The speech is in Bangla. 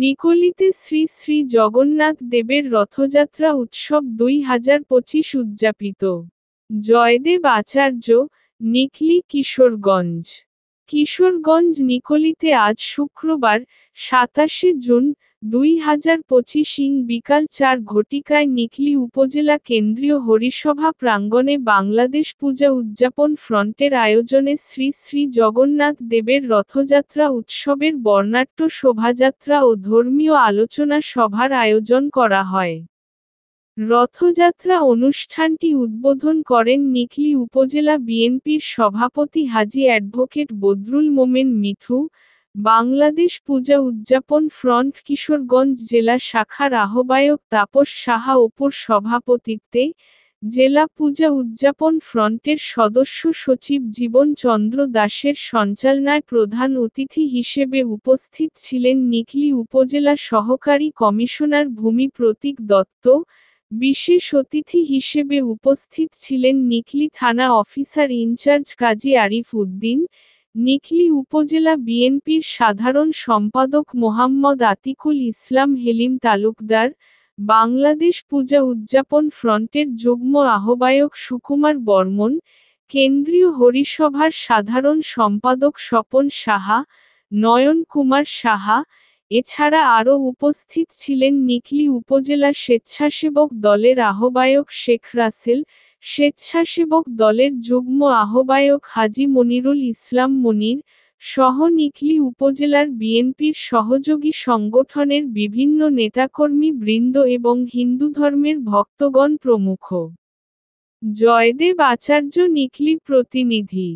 নিকলিতে শ্রী শ্রী জগন্নাথ দেবের রথযাত্রা উৎসব 2025 উদযাপিত। জয়দেব আচার্য, নিকলি কিশোরগঞ্জ। কিশোরগঞ্জ নিকলিতে আজ শুক্রবার, 27 জুন, 2025 বিকাল 4 ঘটিকায় নিকলি উপজেলা কেন্দ্রীয় হরিসভা প্রাঙ্গণে বাংলাদেশ পূজা উদযাপন ফ্রন্টের আয়োজনে শ্রী শ্রী জগন্নাথ দেবের রথযাত্রা উৎসবের বর্ণাঢ্য শোভাযাত্রা ও ধর্মীয় আলোচনা সভার আয়োজন করা হয়। রথযাত্রা অনুষ্ঠানটি উদ্বোধন করেন নিকলি উপজেলা বিএনপির সভাপতি হাজী অ্যাডভোকেট বদরুল মোমেন মিঠু, বাংলাদেশ পূজা উদযাপন ফ্রন্ট কিশোরগঞ্জ জেলা শাখার আহ্বায়ক তাপস সাহা অপুর সভাপতিত্বে, জেলা পূজা উদযাপন ফ্রন্টের সদস্য সচিব জীবন চন্দ্র দাসের সঞ্চালনায় প্রধান অতিথি হিসেবে উপস্থিত ছিলেন নিকলি উপজেলা সহকারী কমিশনার ভূমি প্রতীক দত্ত। বিশেষ অতিথি হিসেবে উপস্থিত ছিলেন নিকলি থানা অফিসার ইনচার্জ কাজী আরিফ উদ্দিন, নিকলি উপজেলা বিএনপির সাধারণ সম্পাদক মোহাম্মদ আতিকুল ইসলাম হেলিম তালুকদার, বাংলাদেশ পূজা উদযাপন ফ্রন্টের যুগ্ম আহ্বায়ক সুকুমার বর্মন, কেন্দ্রীয় হরিসভার সাধারণ সম্পাদক স্বপন সাহা, নয়ন কুমার সাহা। এছাড়া আরও উপস্থিত ছিলেন নিকলি উপজেলা স্বেচ্ছাসেবক দলের আহ্বায়ক শেখ রাসেল, স্বেচ্ছাসেবক দলের যুগ্ম আহ্বায়ক হাজী মনিরুল ইসলাম মনির, সহ নিকলি উপজেলার বিএনপির সহযোগী সংগঠনের বিভিন্ন নেতাকর্মী বৃন্দ এবং হিন্দু ধর্মের ভক্তগণ প্রমুখ। জয়দেব আচার্য, নিকলি প্রতিনিধি।